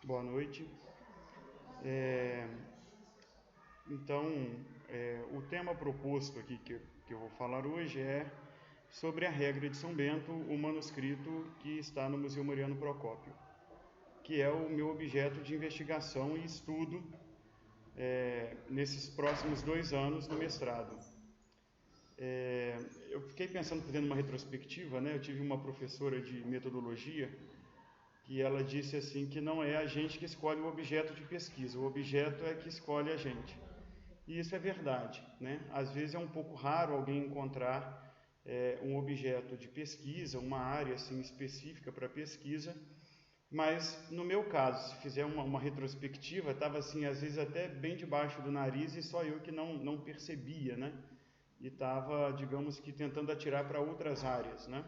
Boa noite. É, o tema proposto aqui que eu vou falar hoje é sobre a regra de São Bento, o manuscrito que está no Museu Mariano Procópio, que é o meu objeto de investigação e estudo nesses próximos 2 anos do mestrado. Eu fiquei pensando, fazendo uma retrospectiva, né? Eu tive uma professora de metodologia que ela disse assim que não é a gente que escolhe o objeto de pesquisa, o objeto é que escolhe a gente. E isso é verdade, né? Às vezes é um pouco raro alguém encontrar um objeto de pesquisa, uma área assim específica para pesquisa, mas no meu caso, se fizer uma retrospectiva, estava assim às vezes até bem debaixo do nariz e só eu que não percebia, né? E estava, digamos que, tentando atirar para outras áreas, né?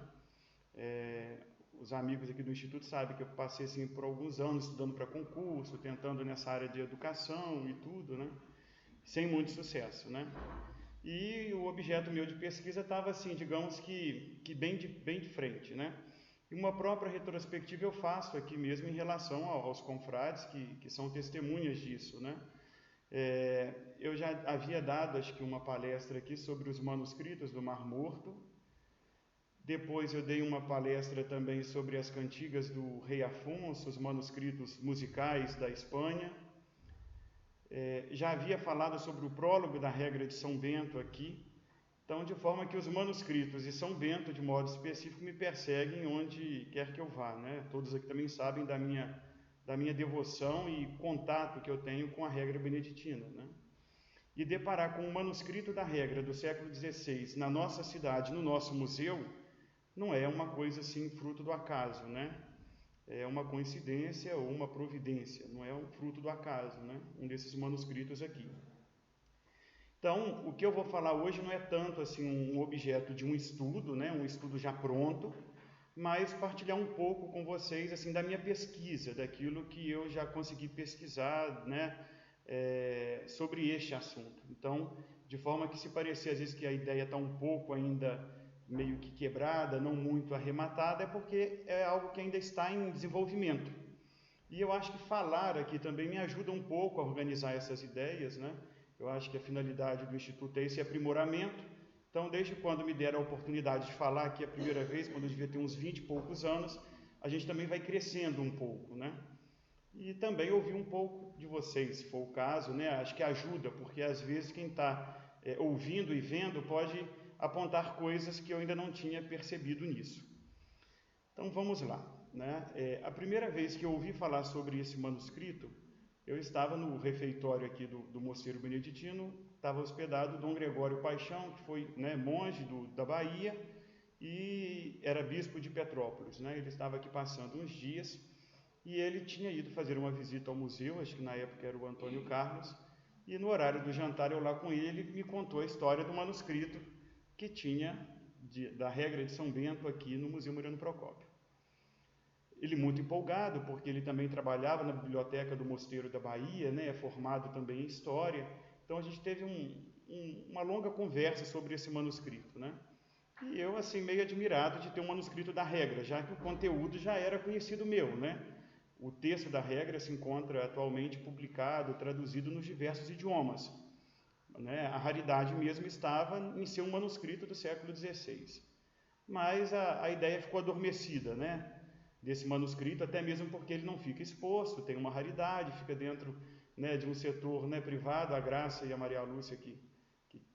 Os amigos aqui do Instituto sabem que eu passei assim, por alguns anos estudando para concurso, tentando nessa área de educação e tudo, né? Sem muito sucesso, né? E o objeto meu de pesquisa estava assim, digamos que bem de frente, né? E uma própria retrospectiva eu faço aqui mesmo em relação aos confrades que são testemunhas disso, né? Eu já havia dado, acho que uma palestra aqui sobre os manuscritos do Mar Morto. Depois eu dei uma palestra também sobre as cantigas do rei Afonso, os manuscritos musicais da Espanha. Já havia falado sobre o prólogo da regra de São Bento aqui. Então, de forma que os manuscritos e São Bento, de modo específico, me perseguem onde quer que eu vá, né? Todos aqui também sabem da minha devoção e contato que eu tenho com a regra beneditina, né? E deparar com um manuscrito da regra do século XVI na nossa cidade, no nosso museu, não é uma coisa assim fruto do acaso, né? É uma coincidência ou uma providência, não é um fruto do acaso, né? Um desses manuscritos aqui. Então, o que eu vou falar hoje não é tanto assim um objeto de um estudo, né? Um estudo já pronto, mas partilhar um pouco com vocês assim da minha pesquisa, daquilo que eu já consegui pesquisar, né? Sobre este assunto. Então, de forma que se parecer às vezes que a ideia está um pouco ainda meio que quebrada, não muito arrematada, é porque é algo que ainda está em desenvolvimento. E eu acho que falar aqui também me ajuda um pouco a organizar essas ideias, né? Eu acho que a finalidade do Instituto é esse aprimoramento. Então, desde quando me deram a oportunidade de falar aqui a primeira vez, quando eu devia ter uns 20 e poucos anos, a gente também vai crescendo um pouco, né? E também ouvir um pouco de vocês, se for o caso, né? Acho que ajuda, porque às vezes quem está ouvindo e vendo pode apontar coisas que eu ainda não tinha percebido nisso. Então vamos lá, né? A primeira vez que eu ouvi falar sobre esse manuscrito, eu estava no refeitório aqui do Mosteiro Beneditino, estava hospedado Dom Gregório Paixão, que foi, né, monge da Bahia e era bispo de Petrópolis, né? Ele estava aqui passando uns dias e ele tinha ido fazer uma visita ao museu, acho que na época era o Antônio Carlos, e no horário do jantar eu lá com ele, ele me contou a história do manuscrito que tinha da regra de São Bento aqui no Museu Mariano Procópio. Ele muito empolgado, porque ele também trabalhava na biblioteca do Mosteiro da Bahia, né, é formado também em História. Então a gente teve uma longa conversa sobre esse manuscrito, né? E eu, assim, meio admirado de ter um manuscrito da regra, já que o conteúdo já era conhecido meu, né? O texto da regra se encontra atualmente publicado, traduzido nos diversos idiomas, né? A raridade mesmo estava em ser um manuscrito do século XVI. Mas a ideia ficou adormecida, né? Desse manuscrito, até mesmo porque ele não fica exposto, tem uma raridade, fica dentro, né, de um setor, né, privado. A Graça e a Maria Lúcia, que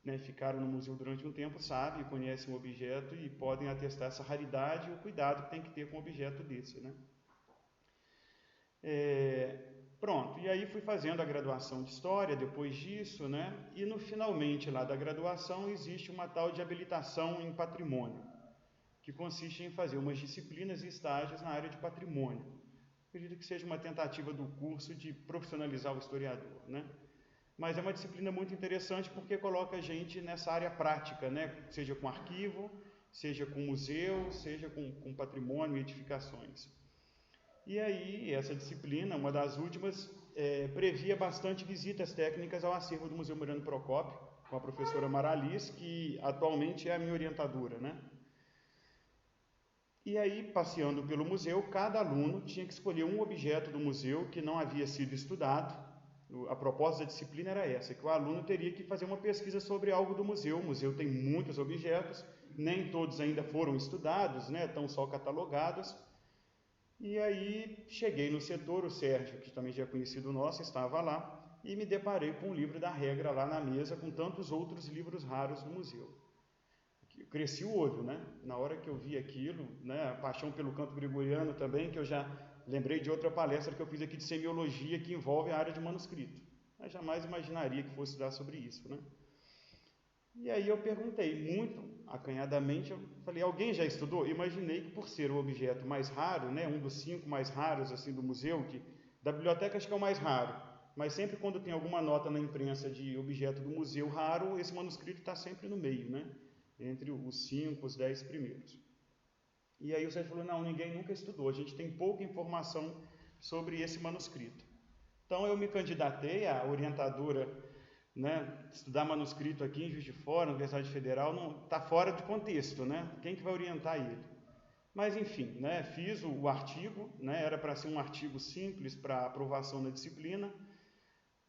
né, ficaram no museu durante um tempo, sabem, conhecem o objeto e podem atestar essa raridade e o cuidado que tem que ter com um objeto desse, né? Pronto, e aí fui fazendo a graduação de História depois disso, né? E no finalmente lá da graduação existe uma tal de habilitação em Patrimônio, que consiste em fazer umas disciplinas e estágios na área de patrimônio. Acredito que seja uma tentativa do curso de profissionalizar o historiador, né? Mas é uma disciplina muito interessante porque coloca a gente nessa área prática, né? Seja com arquivo, seja com museu, seja com patrimônio e edificações. E aí, essa disciplina, uma das últimas, previa bastante visitas técnicas ao acervo do Museu Mariano Procópio, com a professora Maralis, que atualmente é a minha orientadora, né? E aí, passeando pelo museu, cada aluno tinha que escolher um objeto do museu que não havia sido estudado. A proposta da disciplina era essa, que o aluno teria que fazer uma pesquisa sobre algo do museu. O museu tem muitos objetos, nem todos ainda foram estudados, né? Estão só catalogados. E aí cheguei no setor, o Sérgio, que também já é conhecido nosso, estava lá, e me deparei com o livro da regra lá na mesa, com tantos outros livros raros do museu. Eu cresci o olho, né? Na hora que eu vi aquilo, né? A paixão pelo canto gregoriano também, que eu já lembrei de outra palestra que eu fiz aqui de semiologia, que envolve a área de manuscrito. Mas jamais imaginaria que fosse estudar sobre isso, né? E aí eu perguntei, muito acanhadamente, eu falei, alguém já estudou? Imaginei que por ser o objeto mais raro, né, um dos 5 mais raros assim do museu, que da biblioteca acho que é o mais raro, mas sempre quando tem alguma nota na imprensa de objeto do museu raro, esse manuscrito está sempre no meio, né, entre os 5, os 10 primeiros. E aí o Sérgio falou, não, ninguém nunca estudou, a gente tem pouca informação sobre esse manuscrito. Então eu me candidatei à orientadora, né, estudar manuscrito aqui em Juiz de Fora, na Universidade Federal, não está fora de contexto, né? Quem que vai orientar ele? Mas enfim, né, fiz o artigo, né, era para ser um artigo simples para aprovação na disciplina.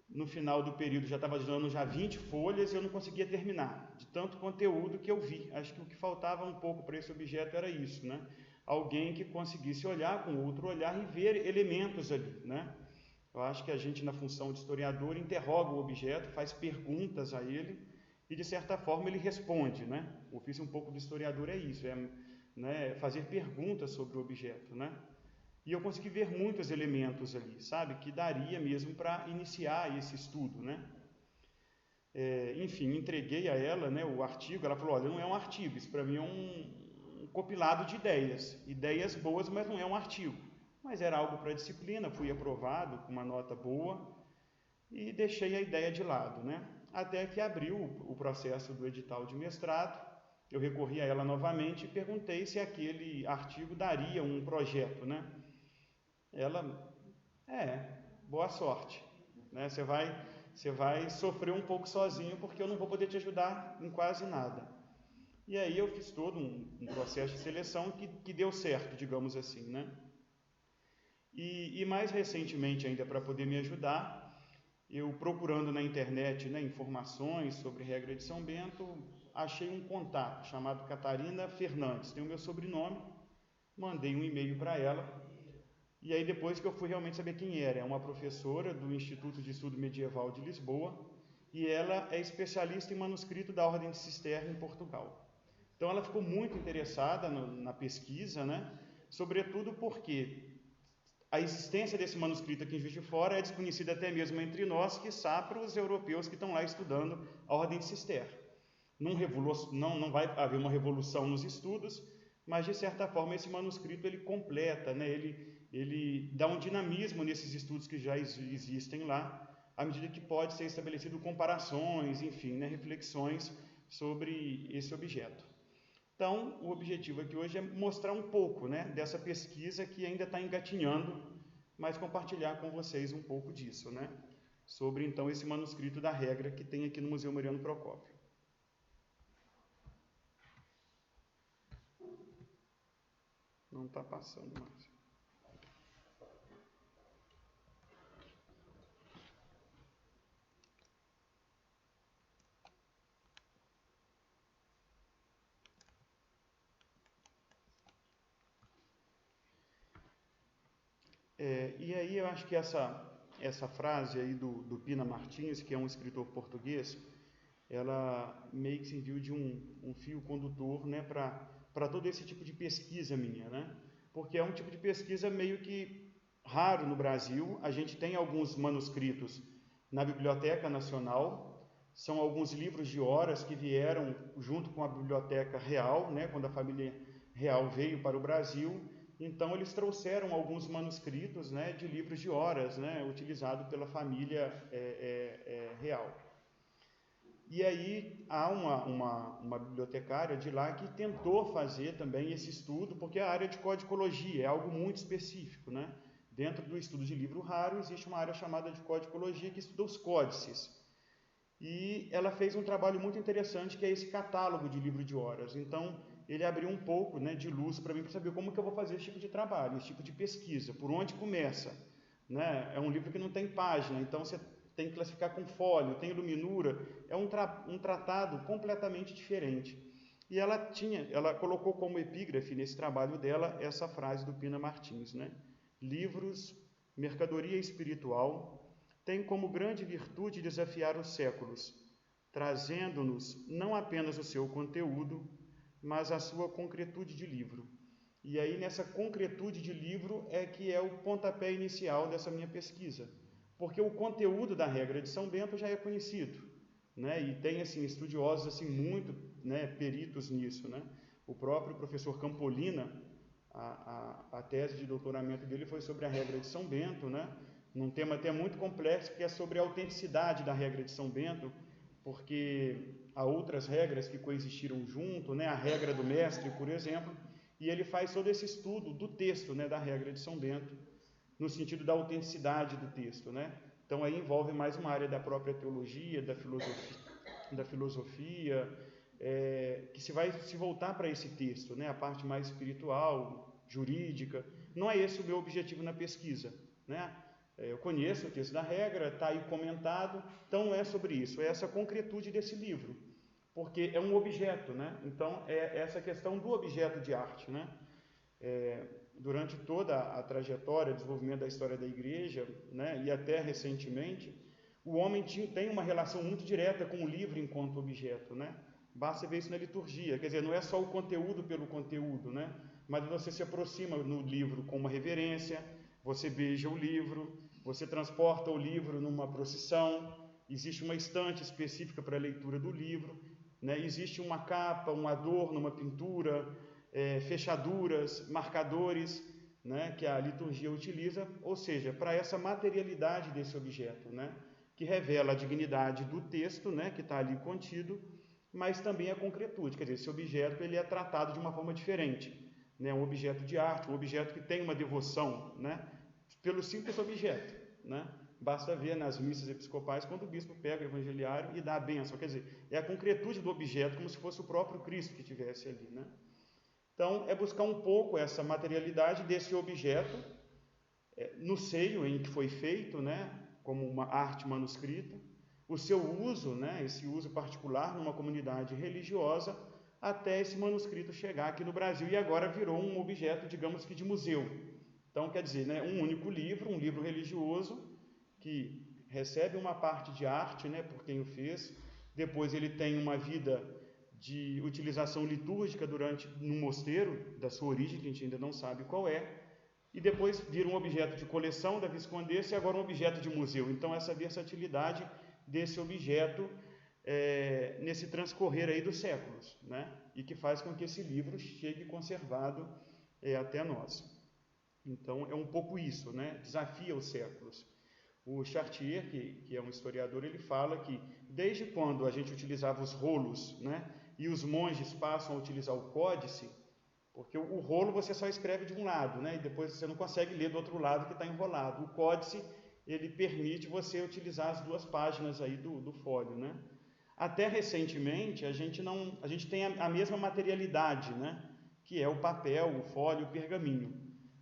No final do período já estava dando já 20 folhas e eu não conseguia terminar, de tanto conteúdo que eu vi. Acho que o que faltava um pouco para esse objeto era isso, né? Alguém que conseguisse olhar com outro olhar e ver elementos ali, né? Eu acho que a gente, na função de historiador, interroga o objeto, faz perguntas a ele e, de certa forma, ele responde, né? O ofício um pouco do historiador é isso, né, fazer perguntas sobre o objeto, né? E eu consegui ver muitos elementos ali, sabe? Que daria mesmo para iniciar esse estudo, né? Enfim, entreguei a ela, né, o artigo, ela falou, olha, não é um artigo, isso para mim é um compilado de ideias boas, mas não é um artigo. Mas era algo para a disciplina, fui aprovado com uma nota boa e deixei a ideia de lado, né? Até que abriu o processo do edital de mestrado, eu recorri a ela novamente e perguntei se aquele artigo daria um projeto, né? Ela, boa sorte, né? Você vai sofrer um pouco sozinho porque eu não vou poder te ajudar em quase nada. E aí eu fiz todo um processo de seleção que deu certo, digamos assim, né? E mais recentemente ainda, para poder me ajudar, eu procurando na internet, né, informações sobre regra de São Bento, achei um contato chamado Catarina Fernandes, tem o meu sobrenome, mandei um e-mail para ela, e aí depois que eu fui realmente saber quem era, é uma professora do Instituto de Estudo Medieval de Lisboa, e ela é especialista em manuscrito da Ordem de Cisterna em Portugal. Então ela ficou muito interessada na pesquisa, né, sobretudo porque a existência desse manuscrito aqui em Juiz de Fora é desconhecida até mesmo entre nós, quiçá para os europeus que estão lá estudando a Ordem de Cisterna. Não vai haver uma revolução nos estudos, mas de certa forma esse manuscrito ele completa, né? Ele dá um dinamismo nesses estudos que já existem lá, à medida que pode ser estabelecido comparações, enfim, né? Reflexões sobre esse objeto. Então, o objetivo aqui hoje é mostrar um pouco, né, dessa pesquisa que ainda está engatinhando, mas compartilhar com vocês um pouco disso, né, sobre, então, esse manuscrito da regra que tem aqui no Museu Mariano Procópio. Não está passando mais. E aí eu acho que essa frase aí do Pina Martins, que é um escritor português, ela meio que serviu de um fio condutor, né, para todo esse tipo de pesquisa minha, né? Porque é um tipo de pesquisa meio que raro no Brasil. A gente tem alguns manuscritos na Biblioteca Nacional, são alguns livros de horas que vieram junto com a Biblioteca Real, né, quando a família real veio para o Brasil. Então, eles trouxeram alguns manuscritos, né, de livros de horas, né, utilizados pela família real. E aí, há uma bibliotecária de lá que tentou fazer também esse estudo, porque a área de codicologia é algo muito específico, né? Dentro do estudo de livro raro, existe uma área chamada de codicologia que estuda os códices. E ela fez um trabalho muito interessante, que é esse catálogo de livro de horas. Então, ele abriu um pouco, né, de luz para mim, para saber como que eu vou fazer esse tipo de trabalho, esse tipo de pesquisa, por onde começa, né? É um livro que não tem página, então você tem que classificar com fólio, tem iluminura, é um tratado completamente diferente. E ela colocou como epígrafe nesse trabalho dela essa frase do Pina Martins, né? Livros, mercadoria espiritual, têm como grande virtude desafiar os séculos, trazendo-nos não apenas o seu conteúdo, mas a sua concretude de livro. E aí, nessa concretude de livro, é que é o pontapé inicial dessa minha pesquisa. Porque o conteúdo da regra de São Bento já é conhecido, né? E tem, assim, estudiosos, assim, muito, né, peritos nisso, né? O próprio professor Campolina, a tese de doutoramento dele foi sobre a regra de São Bento, né? Num tema até muito complexo, que é sobre a autenticidade da regra de São Bento, porque há outras regras que coexistiram junto, né? A regra do mestre, por exemplo, e ele faz todo esse estudo do texto, né, da regra de São Bento, no sentido da autenticidade do texto, né? Então aí envolve mais uma área da própria teologia, da filosofia, que se vai se voltar para esse texto, né? A parte mais espiritual, jurídica. Não é esse o meu objetivo na pesquisa, né? Eu conheço o texto da regra, está aí comentado, então não é sobre isso, é essa concretude desse livro, porque é um objeto, né? Então é essa questão do objeto de arte, né? Durante toda a trajetória, desenvolvimento da história da Igreja, né, e até recentemente, o homem tem uma relação muito direta com o livro enquanto objeto, né? Basta ver isso na liturgia, quer dizer, não é só o conteúdo pelo conteúdo, né? Mas você se aproxima no livro com uma reverência, você beija o livro, você transporta o livro numa procissão, existe uma estante específica para a leitura do livro, né? Existe uma capa, um adorno, uma pintura, fechaduras, marcadores, né, que a liturgia utiliza, ou seja, para essa materialidade desse objeto, né, que revela a dignidade do texto, né, que está ali contido, mas também a concretude, quer dizer, esse objeto ele é tratado de uma forma diferente, né, um objeto de arte, um objeto que tem uma devoção, né, pelo simples objeto, né. Basta ver nas missas episcopais quando o bispo pega o evangeliário e dá a bênção, quer dizer, é a concretude do objeto como se fosse o próprio Cristo que estivesse ali, né. Então, é buscar um pouco essa materialidade desse objeto no seio em que foi feito, né, como uma arte manuscrita, o seu uso, né, esse uso particular numa comunidade religiosa, até esse manuscrito chegar aqui no Brasil e agora virou um objeto, digamos que de museu. Então, quer dizer, né, um único livro, um livro religioso, que recebe uma parte de arte, né, por quem o fez, depois ele tem uma vida de utilização litúrgica no mosteiro, da sua origem, que a gente ainda não sabe qual é, e depois vira um objeto de coleção da Viscondessa e agora um objeto de museu. Então, essa versatilidade desse objeto nesse transcorrer aí dos séculos, né? E que faz com que esse livro chegue conservado até nós. Então, é um pouco isso, né? Desafia os séculos. O Chartier, que é um historiador, ele fala que desde quando a gente utilizava os rolos, né? E os monges passam a utilizar o códice, porque o rolo você só escreve de um lado, né? E depois você não consegue ler do outro lado que está enrolado. O códice, ele permite você utilizar as duas páginas aí do fólio, né? Até recentemente, a gente tem a mesma materialidade, né? Que é o papel, o fólio, o pergaminho.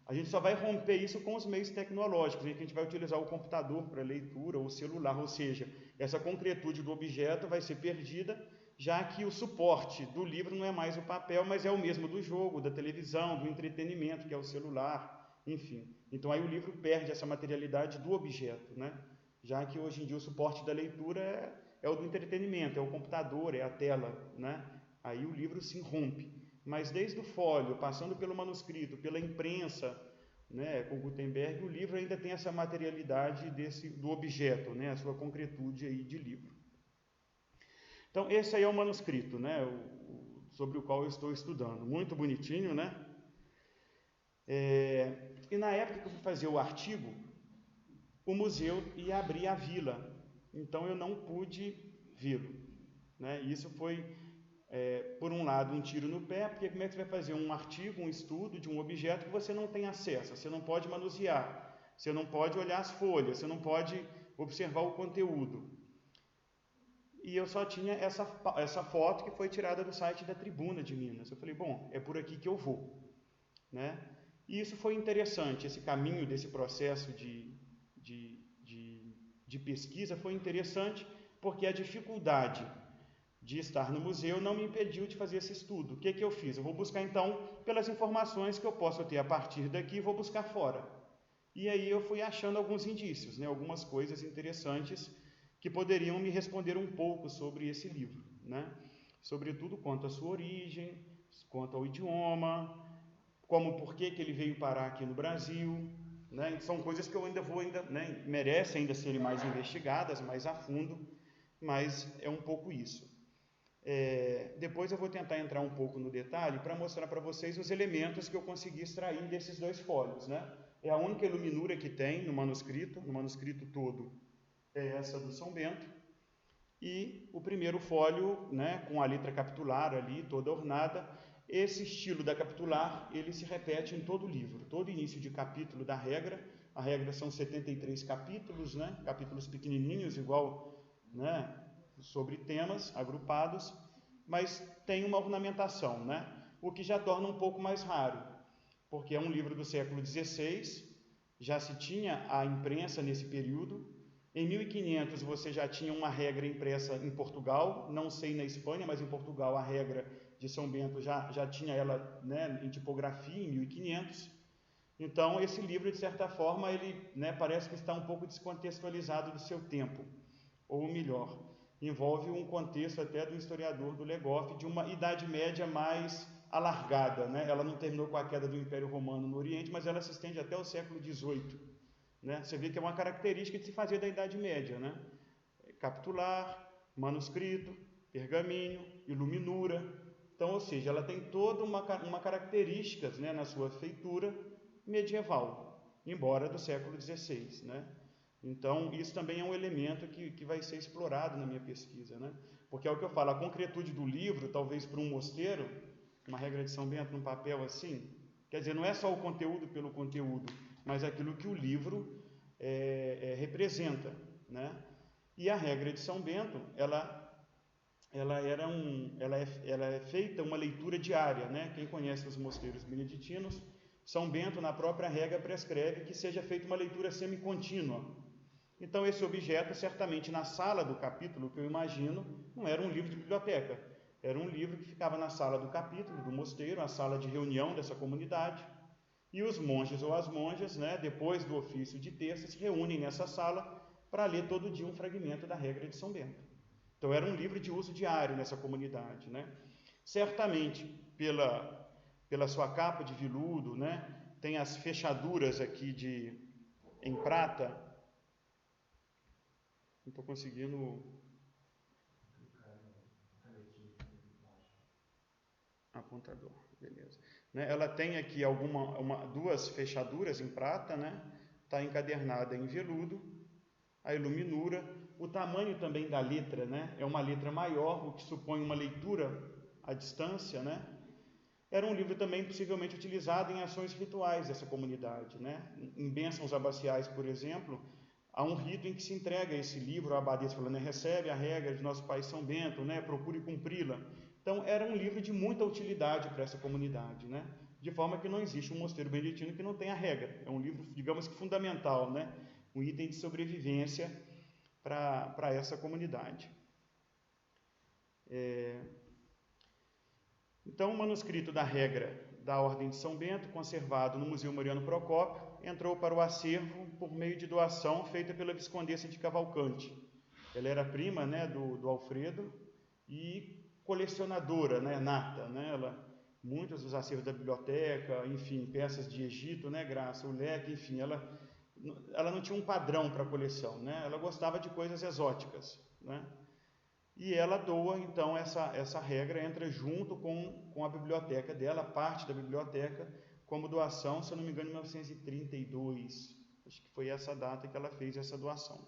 A gente só vai romper isso com os meios tecnológicos, em que a gente vai utilizar o computador para leitura, ou o celular, ou seja, essa concretude do objeto vai ser perdida, já que o suporte do livro não é mais o papel, mas é o mesmo do jogo, da televisão, do entretenimento, que é o celular, enfim. Então aí o livro perde essa materialidade do objeto, né? Já que hoje em dia o suporte da leitura é o do entretenimento, é o computador, é a tela, né? Aí o livro se rompe. Mas desde o fólio, passando pelo manuscrito, pela imprensa, né, com Gutenberg, o livro ainda tem essa materialidade do objeto, né, a sua concretude aí de livro. Então, esse aí é o manuscrito, né, sobre o qual eu estou estudando. Muito bonitinho, né? E na época que eu fui fazer o artigo, o museu ia abrir a vila, então eu não pude vê-lo, né? Isso foi, por um lado, um tiro no pé, porque como é que você vai fazer um artigo, um estudo de um objeto que você não tem acesso, você não pode manusear, você não pode olhar as folhas, você não pode observar o conteúdo. e eu só tinha essa foto que foi tirada do site da Tribuna de Minas. Eu falei, bom, é por aqui que eu vou, né? E isso foi interessante, esse caminho desse processo de pesquisa foi interessante, porque a dificuldade de estar no museu não me impediu de fazer esse estudo. O que eu fiz? Eu vou buscar, então, pelas informações que eu posso ter a partir daqui, vou buscar fora. E aí eu fui achando alguns indícios, né? Algumas coisas interessantes que poderiam me responder um pouco sobre esse livro, né? Sobretudo quanto à sua origem, quanto ao idioma, por que ele veio parar aqui no Brasil, né? São coisas que eu ainda vou, né? Merecem ainda serem mais investigadas, mais a fundo, mas é um pouco isso. Depois eu vou tentar entrar um pouco no detalhe para mostrar para vocês os elementos que eu consegui extrair desses 2 fólios, né? É a única iluminura que tem no manuscrito todo é essa do São Bento, e o primeiro fólio, né, com a letra capitular ali, toda ornada. Esse estilo da capitular, ele se repete em todo o livro, todo início de capítulo da regra. A regra são 73 capítulos, né, capítulos pequenininhos, igual, né, sobre temas agrupados, mas tem uma ornamentação, né, o que já torna um pouco mais raro, porque é um livro do século XVI, já se tinha a imprensa nesse período. Em 1500 você já tinha uma regra impressa em Portugal, não sei na Espanha, mas em Portugal a regra de São Bento já tinha ela, né, em tipografia em 1500. Então esse livro, de certa forma, ele, né, parece que está um pouco descontextualizado do seu tempo, ou melhor, envolve um contexto até do historiador do Legoff de uma Idade Média mais alargada, né? Ela não terminou com a queda do Império Romano no Oriente, mas ela se estende até o século XVIII. Né? Você vê que é uma característica de se fazer da Idade Média, né? Capitular, manuscrito, pergaminho, iluminura. Então, ou seja, ela tem toda uma característica, né, na sua feitura medieval, embora do século XVI, né? Então, isso também é um elemento que vai ser explorado na minha pesquisa, né? Porque é o que eu falo, a concretude do livro, talvez para um mosteiro, uma regra de São Bento num papel assim, quer dizer, não é só o conteúdo pelo conteúdo, mas aquilo que o livro representa, né? E a regra de São Bento, ela é feita uma leitura diária, né? Quem conhece os mosteiros beneditinos, São Bento na própria regra prescreve que seja feita uma leitura semicontínua. Então esse objeto, certamente na sala do capítulo, que eu imagino, não era um livro de biblioteca, era um livro que ficava na sala do capítulo, do mosteiro, a sala de reunião dessa comunidade. E os monges ou as monjas, né, depois do ofício de terça, se reúnem nessa sala para ler todo dia um fragmento da regra de São Bento. Então era um livro de uso diário nessa comunidade, né? Certamente pela sua capa de veludo, né, tem as fechaduras aqui em prata. Não estou conseguindo. Apontador, beleza. Né? Ela tem aqui duas fechaduras em prata, né? Está encadernada em veludo, a iluminura, o tamanho também da letra, né? É uma letra maior, o que supõe uma leitura à distância, né? Era um livro também possivelmente utilizado em ações rituais dessa comunidade, né? Em bênçãos abaciais, por exemplo, há um rito em que se entrega esse livro à abadesa, falando, né? Recebe a regra de nosso pai São Bento, né? Procure cumpri-la. Então, era um livro de muita utilidade para essa comunidade, né? De forma que não existe um mosteiro beneditino que não tenha regra. É um livro, digamos que fundamental, né? Um item de sobrevivência para essa comunidade. Então, o manuscrito da regra da Ordem de São Bento, conservado no Museu Mariano Procópio, entrou para o acervo por meio de doação feita pela Viscondessa de Cavalcante. Ela era prima, né, do Alfredo e colecionadora, né, nata, né? Muitos dos acervos da biblioteca, enfim, peças de Egito, né, Graça, o leque, enfim, ela não tinha um padrão para a coleção, né? Ela gostava de coisas exóticas, né? E ela doa, então, essa regra entra junto com a biblioteca dela, parte da biblioteca, como doação, se eu não me engano, em 1932. Acho que foi essa data que ela fez essa doação.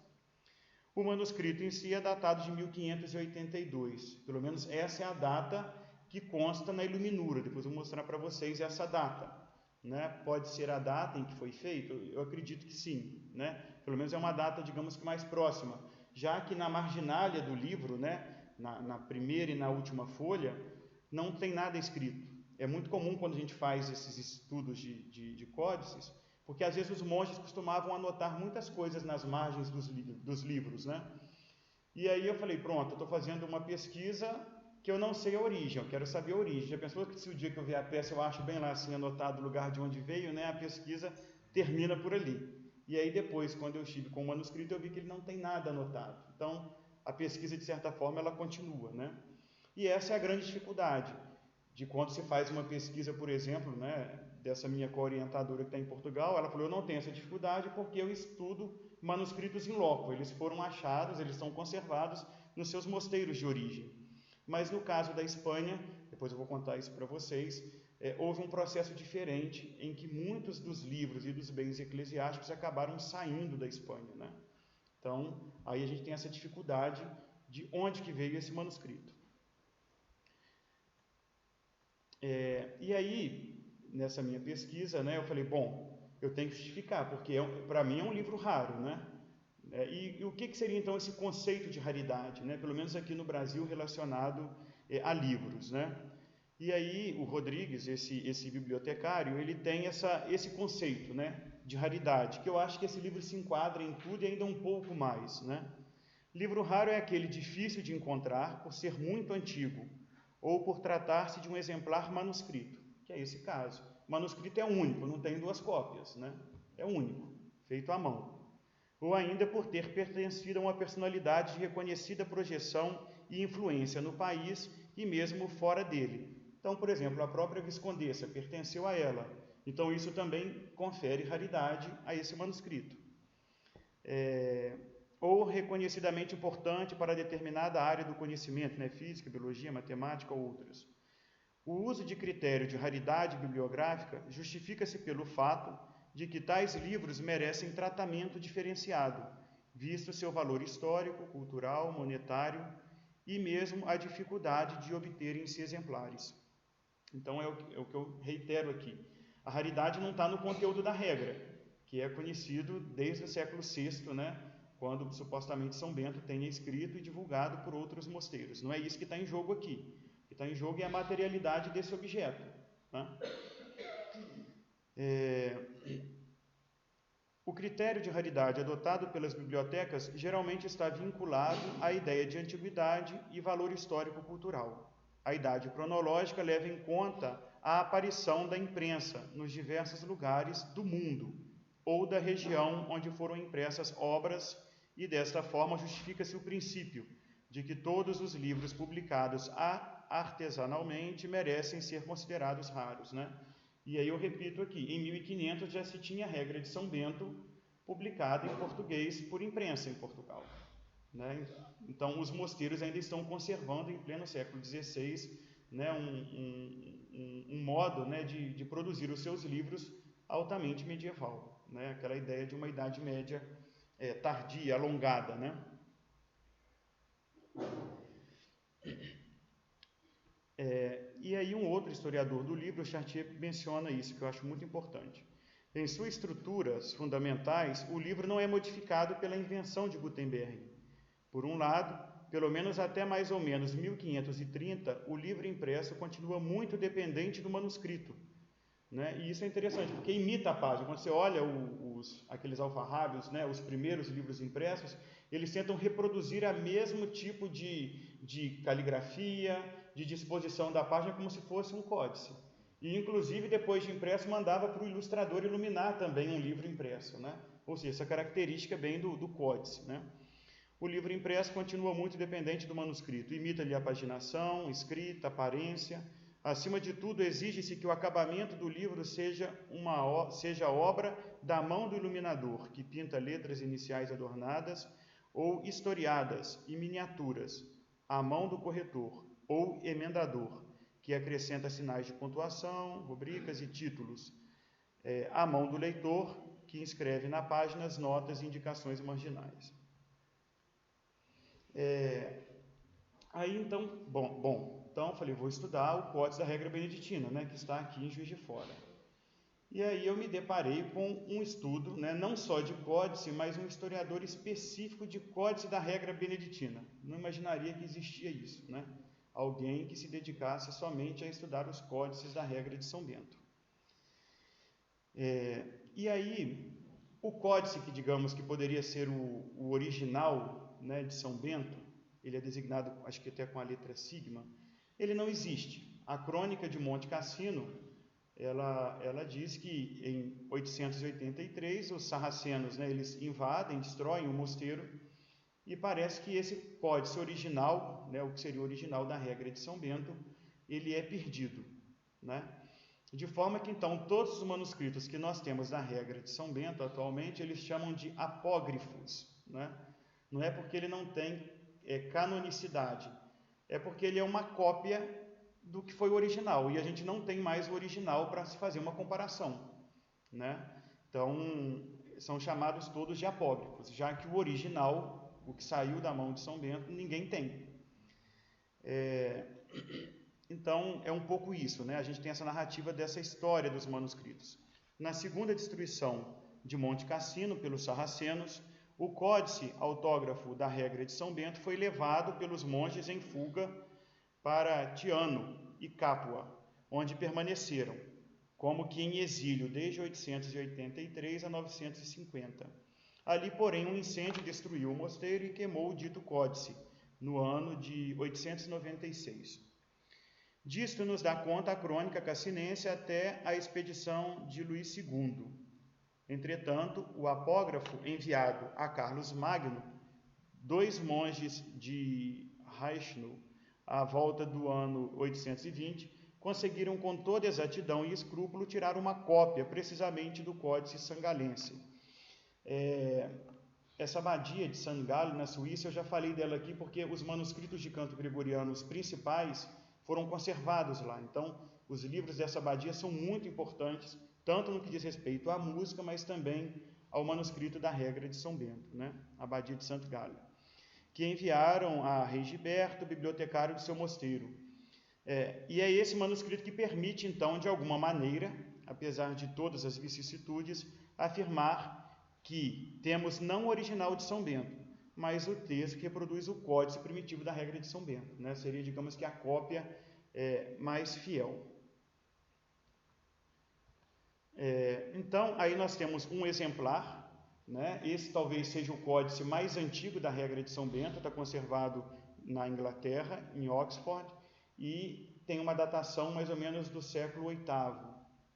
O manuscrito em si é datado de 1582. Pelo menos essa é a data que consta na iluminura. Depois eu vou mostrar para vocês essa data. Né? Pode ser a data em que foi feito? Eu acredito que sim. Né? Pelo menos é uma data, digamos que mais próxima. já que na marginalia do livro, né, na primeira e na última folha, não tem nada escrito. É muito comum quando a gente faz esses estudos de códices, porque às vezes os monges costumavam anotar muitas coisas nas margens dos livros, né? E aí eu falei, pronto, eu estou fazendo uma pesquisa que eu não sei a origem, eu quero saber a origem. Já pensou que se o dia que eu ver a peça eu acho bem lá assim anotado o lugar de onde veio, né? A pesquisa termina por ali. E aí depois, quando eu estive com o manuscrito, eu vi que ele não tem nada anotado. Então, a pesquisa, de certa forma, ela continua, né? E essa é a grande dificuldade de quando se faz uma pesquisa, por exemplo, né, dessa minha co-orientadora que está em Portugal. Ela falou, eu não tenho essa dificuldade porque eu estudo manuscritos in loco, eles foram achados, eles estão conservados nos seus mosteiros de origem. Mas no caso da Espanha, depois eu vou contar isso para vocês, houve um processo diferente em que muitos dos livros e dos bens eclesiásticos acabaram saindo da Espanha, né? Então, aí a gente tem essa dificuldade de onde que veio esse manuscrito. E aí, nessa minha pesquisa, né, eu falei, bom, eu tenho que justificar, porque para mim é um livro raro, né? E o que seria então esse conceito de raridade, né? Pelo menos aqui no Brasil relacionado a livros, né? E aí o Rodrigues, esse bibliotecário, ele tem esse conceito, né, de raridade, que eu acho que esse livro se enquadra em tudo e ainda um pouco mais, né? Livro raro é aquele difícil de encontrar por ser muito antigo ou por tratar-se de um exemplar manuscrito, que é esse caso. O manuscrito é único, não tem duas cópias, né? É único, feito à mão. Ou ainda por ter pertencido a uma personalidade de reconhecida projeção e influência no país e mesmo fora dele. Então, por exemplo, a própria Viscondessa pertenceu a ela. Então, isso também confere raridade a esse manuscrito. Ou reconhecidamente importante para determinada área do conhecimento, né? Física, biologia, matemática ou outras. O uso de critério de raridade bibliográfica justifica-se pelo fato de que tais livros merecem tratamento diferenciado, visto seu valor histórico, cultural, monetário e mesmo a dificuldade de obterem-se exemplares. Então, é o que eu reitero aqui. A raridade não está no conteúdo da regra, que é conhecido desde o século VI, né, quando supostamente São Bento tenha escrito e divulgado por outros mosteiros. Não é isso que está em jogo aqui. O que está em jogo é a materialidade desse objeto, né? O critério de raridade adotado pelas bibliotecas geralmente está vinculado à ideia de antiguidade e valor histórico-cultural. A idade cronológica leva em conta a aparição da imprensa nos diversos lugares do mundo ou da região onde foram impressas obras, e desta forma justifica-se o princípio de que todos os livros publicados artesanalmente merecem ser considerados raros, né? E aí eu repito aqui, em 1500 já se tinha a regra de São Bento publicada em português por imprensa em Portugal, né? Então os mosteiros ainda estão conservando em pleno século XVI, né, um modo, né, de produzir os seus livros altamente medieval, né? Aquela ideia de uma idade média tardia, alongada, né? E aí um outro historiador do livro, Chartier, menciona isso, que eu acho muito importante. Em suas estruturas fundamentais, o livro não é modificado pela invenção de Gutenberg. Por um lado, pelo menos até mais ou menos 1530, o livro impresso continua muito dependente do manuscrito, né? E isso é interessante, porque imita a página. Quando você olha aqueles alfarrábios, né, os primeiros livros impressos, eles tentam reproduzir o mesmo tipo de caligrafia, de disposição da página, como se fosse um códice. E, inclusive, depois de impresso, mandava para o ilustrador iluminar também um livro impresso, né? Ou seja, essa característica bem do códice, né? O livro impresso continua muito dependente do manuscrito, imita-lhe a paginação, escrita, aparência. Acima de tudo, exige-se que o acabamento do livro seja obra da mão do iluminador, que pinta letras iniciais adornadas ou historiadas e miniaturas, à mão do corretor ou emendador, que acrescenta sinais de pontuação, rubricas e títulos, à mão do leitor, que inscreve na página as notas e indicações marginais. Aí então, então eu falei, vou estudar o Códice da Regra Beneditina, né, que está aqui em Juiz de Fora. E aí eu me deparei com um estudo, né, não só de códice, mas um historiador específico de códice da regra beneditina. Não imaginaria que existia isso, né? Alguém que se dedicasse somente a estudar os códices da regra de São Bento. E aí, o códice que, digamos, que poderia ser o original, né, de São Bento, ele é designado, acho que até com a letra sigma, ele não existe. A crônica de Monte Cassino, ela diz que em 883 os sarracenos, né, eles invadem, destroem o mosteiro, e parece que esse códice original, né, o que seria o original da regra de São Bento, ele é perdido, né? De forma que, então, todos os manuscritos que nós temos da regra de São Bento, atualmente, eles chamam de apócrifos, né? Não é porque ele não tem canonicidade, é porque ele é uma cópia do que foi o original, e a gente não tem mais o original para se fazer uma comparação, né? Então, são chamados todos de apócrifos, já que o original, o que saiu da mão de São Bento, ninguém tem. Então, é um pouco isso, né? A gente tem essa narrativa dessa história dos manuscritos. Na segunda destruição de Monte Cassino, pelos sarracenos, o códice autógrafo da regra de São Bento foi levado pelos monges em fuga para Tiano e Capua, onde permaneceram, como que em exílio desde 883 a 950. Ali, porém, um incêndio destruiu o mosteiro e queimou o dito códice, no ano de 896. Disto nos dá conta a crônica cassinense até a expedição de Luís II. Entretanto, o apógrafo enviado a Carlos Magno, 2 monges de Reichenau, à volta do ano 820, conseguiram com toda exatidão e escrúpulo tirar uma cópia, precisamente do Códice Sangalense. Essa abadia de San Gallo, na Suíça, eu já falei dela aqui porque os manuscritos de canto gregoriano, os principais, foram conservados lá. Então, os livros dessa abadia são muito importantes, tanto no que diz respeito à música, mas também ao manuscrito da regra de São Bento, né? A abadia de Santo Galho, que enviaram a Rei Gilberto, bibliotecário do seu mosteiro. E é esse manuscrito que permite, então, de alguma maneira, apesar de todas as vicissitudes, afirmar que temos não o original de São Bento, mas o texto que reproduz o códice primitivo da regra de São Bento, né? Seria, digamos que, a cópia mais fiel. Então, aí nós temos um exemplar, né? Esse talvez seja o códice mais antigo da regra de São Bento, está conservado na Inglaterra, em Oxford, e tem uma datação mais ou menos do século VIII,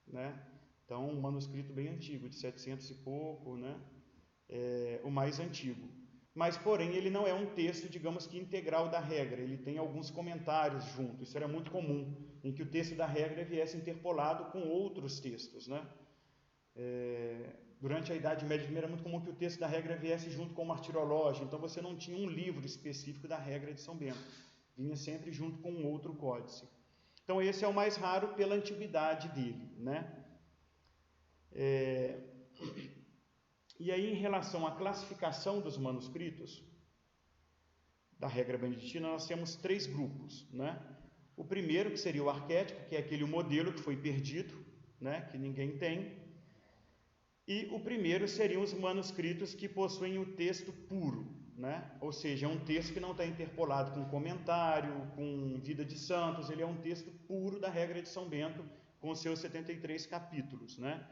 né? Então, um manuscrito bem antigo, de 700 e pouco, né? O mais antigo. Mas, porém, ele não é um texto, digamos que integral da regra, ele tem alguns comentários junto. Isso era muito comum, em que o texto da regra viesse interpolado com outros textos, né? Durante a Idade Média era muito comum que o texto da regra viesse junto com o martirológio, então você não tinha um livro específico da regra de São Bento, vinha sempre junto com um outro códice. Então, esse é o mais raro pela antiguidade dele, né? E aí, em relação à classificação dos manuscritos da regra beneditina, nós temos 3 grupos, né? O primeiro, que seria o arquétipo, que é aquele modelo que foi perdido, né? Que ninguém tem. E o primeiro seriam os manuscritos que possuem o texto puro, né? Ou seja, é um texto que não está interpolado com comentário, com vida de santos, ele é um texto puro da regra de São Bento, com seus 73 capítulos, né?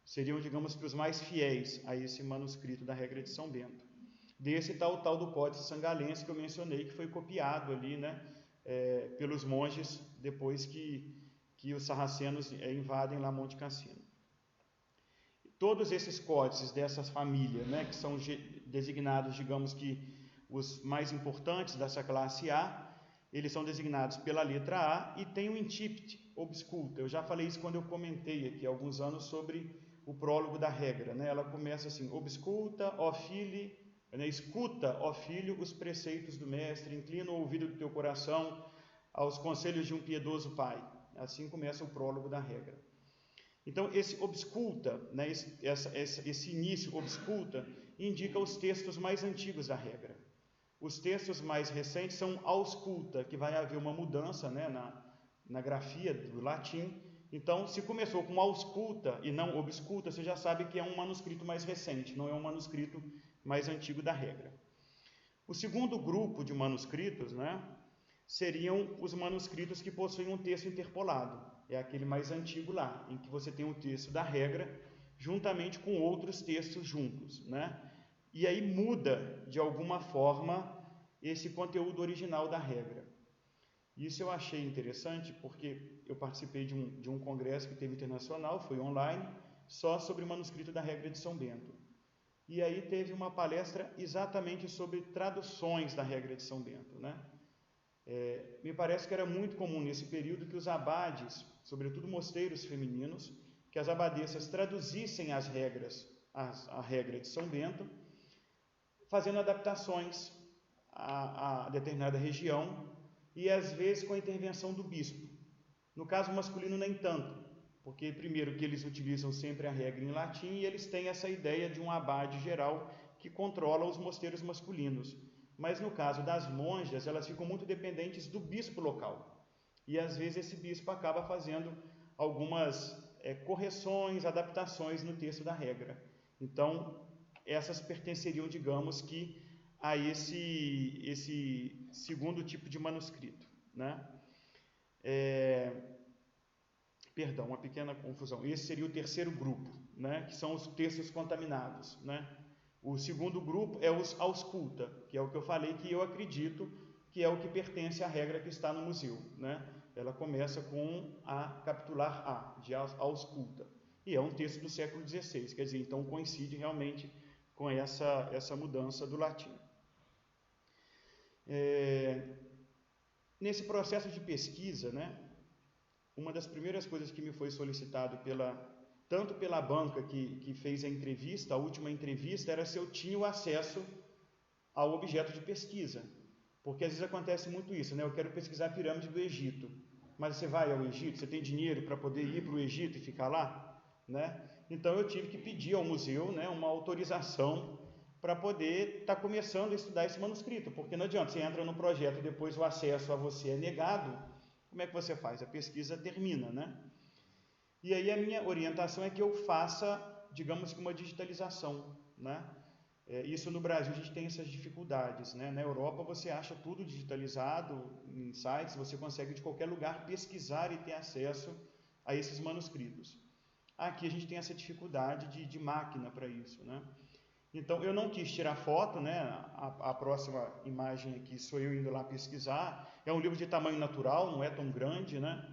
Seriam, digamos que, os mais fiéis a esse manuscrito da regra de São Bento. Desse está o tal do Códice Sangalense que eu mencionei, que foi copiado ali, né, pelos monges depois que os sarracenos invadem lá Monte Cassino. Todos esses códices dessas famílias, né, que são designados, digamos que, os mais importantes dessa classe A, eles são designados pela letra A e tem o incipit, obsculta. Eu já falei isso quando eu comentei aqui há alguns anos sobre o prólogo da regra, né? Ela começa assim: obsculta, ó filho, né? Escuta, ó filho, os preceitos do mestre, inclina o ouvido do teu coração aos conselhos de um piedoso pai. Assim começa o prólogo da regra. Então, esse obsculta, né? Esse início obsculta indica os textos mais antigos da regra. Os textos mais recentes são ausculta, que vai haver uma mudança, né, na grafia do latim, Então, se começou com ausculta e não obsculta, você já sabe que é um manuscrito mais recente, não é um manuscrito mais antigo da regra. O segundo grupo de manuscritos, né, seriam os manuscritos que possuem um texto interpolado. É aquele mais antigo lá, em que você tem o texto da regra juntamente com outros textos juntos, né? E aí muda, de alguma forma, esse conteúdo original da regra. Isso eu achei interessante porque eu participei de um congresso que teve internacional, foi online, só sobre o manuscrito da regra de São Bento. E aí teve uma palestra exatamente sobre traduções da regra de São Bento, né? Me parece que era muito comum nesse período que os abades, sobretudo mosteiros femininos, que as abadesas traduzissem as regras, a regra de São Bento, fazendo adaptações a determinada região e às vezes com a intervenção do bispo. No caso masculino nem tanto, porque primeiro que eles utilizam sempre a regra em latim e eles têm essa ideia de um abade geral que controla os mosteiros masculinos. Mas no caso das monjas, elas ficam muito dependentes do bispo local. E às vezes esse bispo acaba fazendo algumas correções, adaptações no texto da regra. Então, essas pertenceriam, digamos que, a esse segundo tipo de manuscrito, né? Perdão, uma pequena confusão. Esse seria o terceiro grupo, né? Que são os textos contaminados, né? O segundo grupo é os ausculta, que é o que eu falei, que eu acredito que é o que pertence à regra que está no museu, né? Ela começa com a capitular A, de ausculta, e é um texto do século XVI, quer dizer, então coincide realmente com essa mudança do latim. Nesse processo de pesquisa, né, uma das primeiras coisas que me foi solicitado tanto pela banca que fez a entrevista, a última entrevista, era se eu tinha o acesso ao objeto de pesquisa. Porque às vezes acontece muito isso, né? Eu quero pesquisar a pirâmide do Egito, mas você vai ao Egito, você tem dinheiro para poder ir para o Egito e ficar lá, né? Então eu tive que pedir ao museu, né, uma autorização para poder estar começando a estudar esse manuscrito, porque não adianta, você entra no projeto e depois o acesso a você é negado, como é que você faz? A pesquisa termina, né? E aí a minha orientação é que eu faça, digamos que uma digitalização, né? Isso no Brasil a gente tem essas dificuldades, né? Na Europa você acha tudo digitalizado em sites, você consegue de qualquer lugar pesquisar e ter acesso a esses manuscritos. Aqui a gente tem essa dificuldade de máquina para isso, né? Então eu não quis tirar foto, né? A próxima imagem aqui sou eu indo lá pesquisar. É um livro de tamanho natural, não é tão grande, né?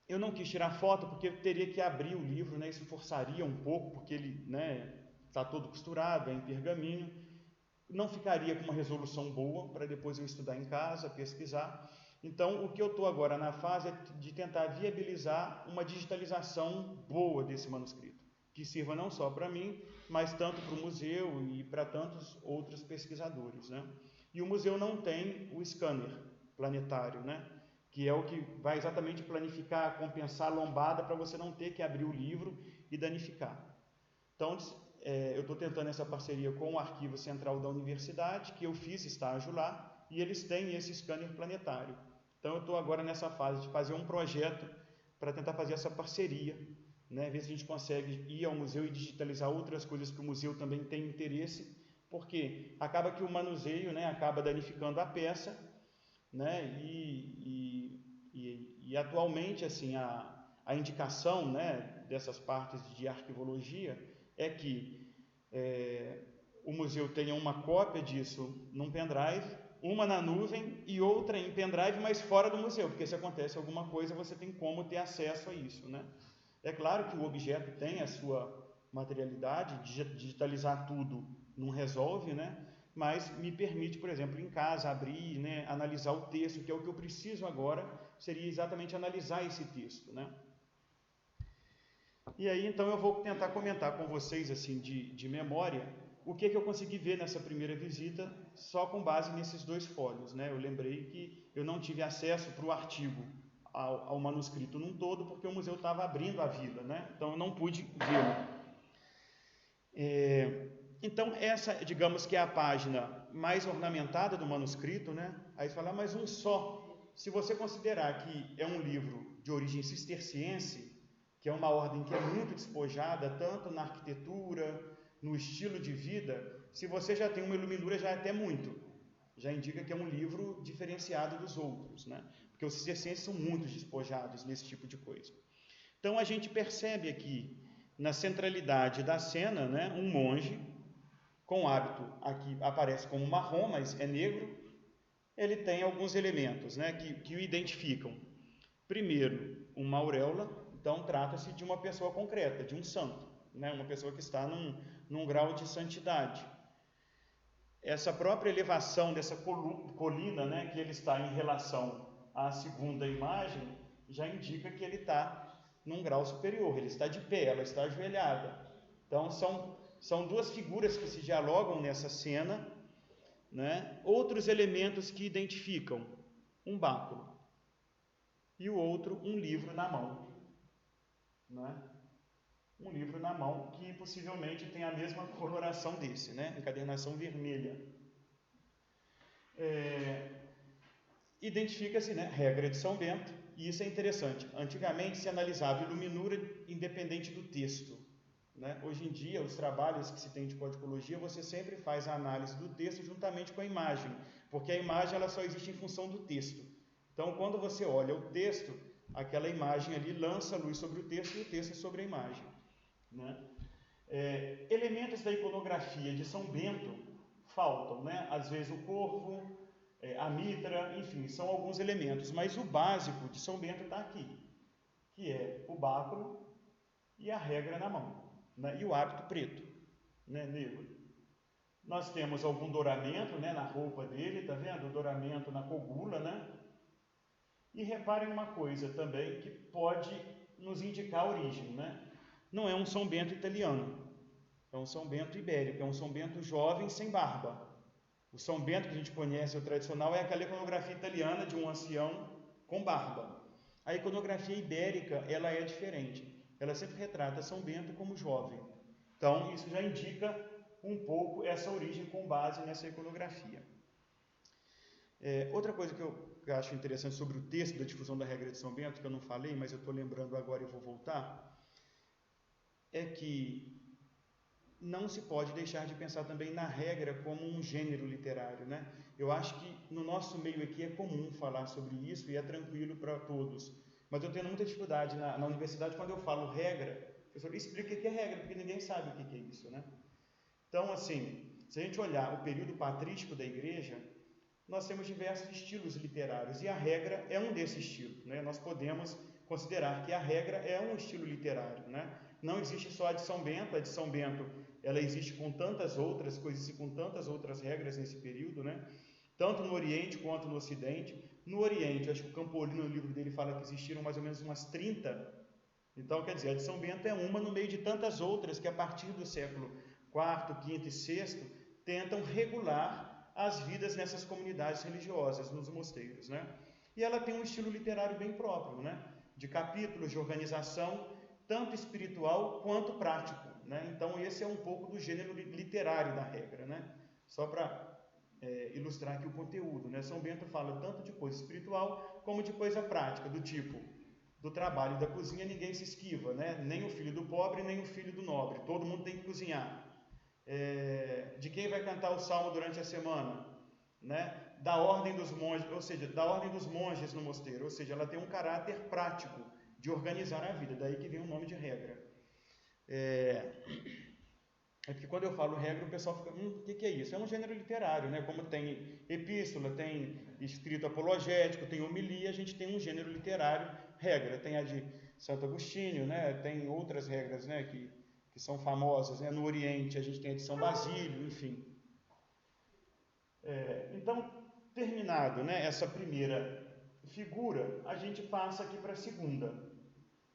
Eu não quis tirar foto porque eu teria que abrir o livro, né? Isso forçaria um pouco, porque ele, né, está todo costurado, é em pergaminho. Não ficaria com uma resolução boa para depois eu estudar em casa, pesquisar. Então, o que eu estou agora na fase é de tentar viabilizar uma digitalização boa desse manuscrito, que sirva não só para mim, mas tanto para o museu e para tantos outros pesquisadores, né? E o museu não tem o scanner planetário, né? Que é o que vai exatamente planificar, compensar a lombada para você não ter que abrir o livro e danificar. Então, eu estou tentando essa parceria com o Arquivo Central da Universidade, que eu fiz estágio lá, e eles têm esse scanner planetário. Então, eu estou agora nessa fase de fazer um projeto para tentar fazer essa parceria, né? Ver se a gente consegue ir ao museu e digitalizar outras coisas que o museu também tem interesse, porque acaba que o manuseio, né, acaba danificando a peça, né? E atualmente assim a indicação, né, dessas partes de arquivologia é que o museu tenha uma cópia disso num pendrive, uma na nuvem e outra em pendrive, mas fora do museu, porque se acontece alguma coisa você tem como ter acesso a isso, né? É claro que o objeto tem a sua materialidade, digitalizar tudo não resolve, né? Mas me permite, por exemplo, em casa, abrir, né, analisar o texto, que é o que eu preciso agora, seria exatamente analisar esse texto, né? E aí, então, eu vou tentar comentar com vocês, assim, de memória, o que eu consegui ver nessa primeira visita, só com base nesses 2 fólios, né? Eu lembrei que eu não tive acesso para o artigo, ao manuscrito num todo, porque o museu estava abrindo a vila, né? Então, eu não pude vê-lo. Então, essa, digamos que é a página mais ornamentada do manuscrito, né? Aí você fala, mas um só. se você considerar que é um livro de origem cisterciense, que é uma ordem que é muito despojada, tanto na arquitetura, no estilo de vida, se você já tem uma iluminura, já é até muito. Já indica que é um livro diferenciado dos outros, né? Porque os cistercienses são muito despojados nesse tipo de coisa. Então, a gente percebe aqui, na centralidade da cena, né, um monge, com hábito, aqui aparece como marrom, mas é negro. Ele tem alguns elementos, né, que o identificam. Primeiro, uma auréola. Então, trata-se de uma pessoa concreta, de um santo, né, uma pessoa que está num grau de santidade. Essa própria elevação dessa colina, né, que ele está em relação à segunda imagem, já indica que ele está num grau superior, ele está de pé, ela está ajoelhada. Então, são duas figuras que se dialogam nessa cena, né? Outros elementos que identificam um báculo e o outro um livro na mão, né? Um livro na mão que possivelmente tem a mesma coloração desse, né? Encadernação vermelha. Identifica-se, né, regra de São Bento, e isso é interessante. Antigamente se analisava iluminura independente do texto, né? Hoje em dia, os trabalhos que se tem de codicologia, você sempre faz a análise do texto juntamente com a imagem, porque a imagem ela só existe em função do texto. Então, quando você olha o texto, aquela imagem ali lança luz sobre o texto e o texto sobre a imagem, né? Elementos da iconografia de São Bento faltam, né? Às vezes o corvo, a mitra, enfim, são alguns elementos, mas o básico de São Bento está aqui, que é o báculo e a regra na mão, né? E o hábito preto, né? Negro. Nós temos algum douramento, né, na roupa dele, tá vendo? O douramento na cogula, né? E reparem uma coisa também que pode nos indicar a origem, né? Não é um São Bento italiano, é um São Bento ibérico, é um São Bento jovem sem barba. O São Bento que a gente conhece, o tradicional, é aquela iconografia italiana de um ancião com barba. A iconografia ibérica, ela é diferente. Ela sempre retrata São Bento como jovem. Então, isso já indica um pouco essa origem com base nessa iconografia. Outra coisa que eu acho interessante sobre o texto da difusão da regra de São Bento, que eu não falei, mas eu estou lembrando agora e vou voltar, é que não se pode deixar de pensar também na regra como um gênero literário, né? Eu acho que no nosso meio aqui é comum falar sobre isso e é tranquilo para todos. Mas eu tenho muita dificuldade na universidade, quando eu falo regra, o professor explica o que é regra, porque ninguém sabe o que é isso, né? Então, assim, se a gente olhar o período patrístico da igreja, nós temos diversos estilos literários e a regra é um desses estilos, né? Nós podemos considerar que a regra é um estilo literário, né? Não existe só a de São Bento, ela existe com tantas outras coisas e com tantas outras regras nesse período, né? Tanto no Oriente quanto no Ocidente. No Oriente, acho que o Campolino, no livro dele, fala que existiram mais ou menos umas 30. Então, quer dizer, a de São Bento é uma no meio de tantas outras que a partir do século IV, V e VI tentam regular as vidas nessas comunidades religiosas, nos mosteiros, né? E ela tem um estilo literário bem próprio, né? De capítulos, de organização, tanto espiritual quanto prático, né? Então, esse é um pouco do gênero literário da regra, né? Só para ilustrar aqui o conteúdo, né? São Bento fala tanto de coisa espiritual como de coisa prática, do tipo, do trabalho da cozinha ninguém se esquiva, né? Nem o filho do pobre, nem o filho do nobre, todo mundo tem que cozinhar. De quem vai cantar o salmo durante a semana, né? Da ordem dos monges, ou seja, da ordem dos monges no mosteiro, ou seja, ela tem um caráter prático de organizar a vida, daí que vem o nome de regra. Porque quando eu falo regra, o pessoal fica, o que é isso? É um gênero literário, né? Como tem epístola, tem escrito apologético, tem homilia, a gente tem um gênero literário, regra. Tem a de Santo Agostinho, né? Tem outras regras, né? que são famosas, né? No Oriente a gente tem a de São Basílio, enfim. Então, terminado, né, essa primeira figura, a gente passa aqui para a segunda.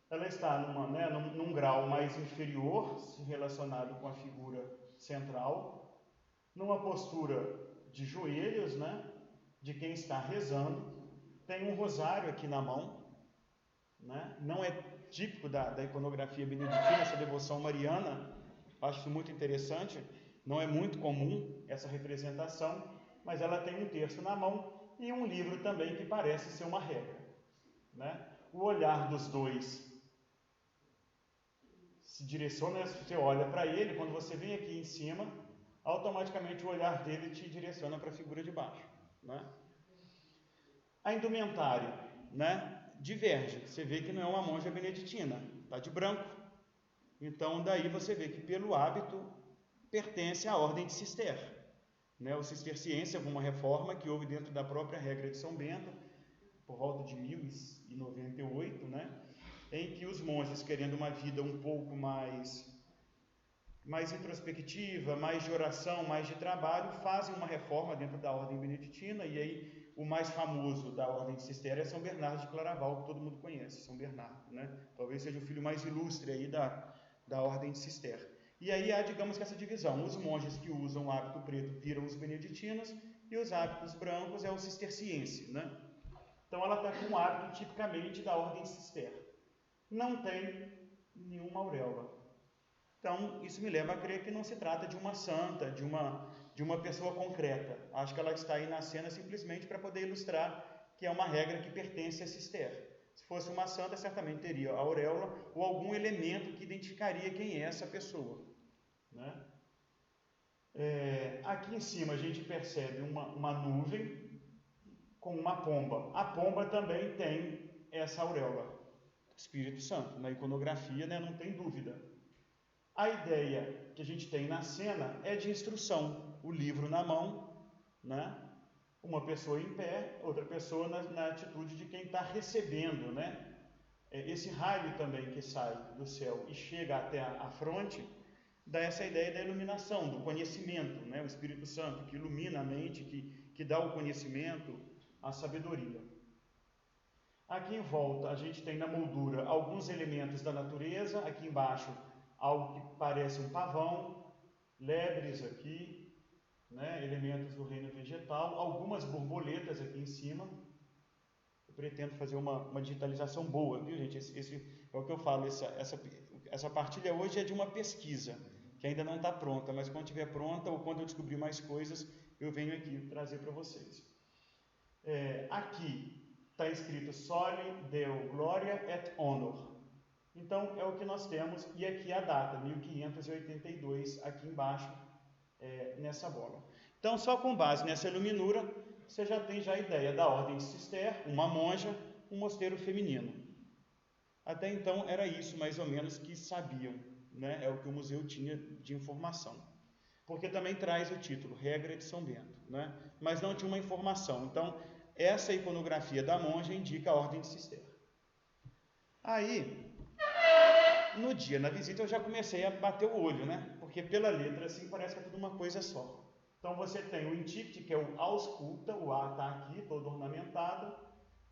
Ela está num grau mais inferior, relacionado com a figura central, numa postura de joelhos, né, de quem está rezando, tem um rosário aqui na mão, né, não é típico da iconografia beneditina, essa devoção mariana, acho isso muito interessante, não é muito comum essa representação, mas ela tem um terço na mão e um livro também que parece ser uma regra, né? O olhar dos dois se direciona, você olha para ele, quando você vem aqui em cima, automaticamente o olhar dele te direciona para a figura de baixo, né? A indumentária, né, diverge. Você vê que não é uma monja beneditina, está de branco. Então, daí você vê que pelo hábito pertence à ordem de Cister, né? O cisterciense, alguma reforma que houve dentro da própria regra de São Bento, por volta de 1098, né? Em que os monges, querendo uma vida um pouco mais introspectiva, mais de oração, mais de trabalho, fazem uma reforma dentro da ordem beneditina, e aí o mais famoso da ordem de Cister é São Bernardo de Claraval, que todo mundo conhece, São Bernardo, né? Talvez seja o filho mais ilustre aí da ordem de Cister. E aí há, digamos que essa divisão, os monges que usam o hábito preto viram os beneditinos, e os hábitos brancos é o cisterciense, né? Então ela está com um hábito tipicamente da ordem de Cister. Não tem nenhuma auréola. Então, isso me leva a crer que não se trata de uma santa, de uma pessoa concreta. Acho que ela está aí na cena simplesmente para poder ilustrar que é uma regra que pertence a Cister. Se fosse uma santa, certamente teria a auréola ou algum elemento que identificaria quem é essa pessoa, né? Aqui em cima a gente percebe uma nuvem com uma pomba. A pomba também tem essa auréola. Espírito Santo, na iconografia, né, não tem dúvida. A ideia que a gente tem na cena é de instrução, o livro na mão, né? Uma pessoa em pé, outra pessoa na atitude de quem está recebendo, né? Esse raio também que sai do céu e chega até a fronte, dá essa ideia da iluminação, do conhecimento, né? O Espírito Santo que ilumina a mente, que dá o conhecimento, a sabedoria. Aqui em volta a gente tem na moldura alguns elementos da natureza, aqui embaixo algo que parece um pavão, lebres aqui, né, elementos do reino vegetal, algumas borboletas aqui em cima. Eu pretendo fazer uma digitalização boa, viu, gente? Esse é o que eu falo, essa partilha hoje é de uma pesquisa, que ainda não está pronta, mas quando estiver pronta ou quando eu descobrir mais coisas, eu venho aqui trazer para vocês. Aqui está escrito Soli Deo Gloria et Honor. Então, é o que nós temos, e aqui a data, 1582, aqui embaixo, nessa bola. Então, só com base nessa iluminura, você já tem a ideia da ordem de Cister, uma monja, um mosteiro feminino. Até então, era isso, mais ou menos, que sabiam, né? É o que o museu tinha de informação. Porque também traz o título, Regra de São Bento, né? Mas não tinha uma informação. Então, essa iconografia da monja indica a ordem de Cister. Aí, no dia, na visita, eu já comecei a bater o olho, né? Porque pela letra, assim, parece que é tudo uma coisa só. Então, você tem o Intict, que é o Ausculta, o A está aqui, todo ornamentado.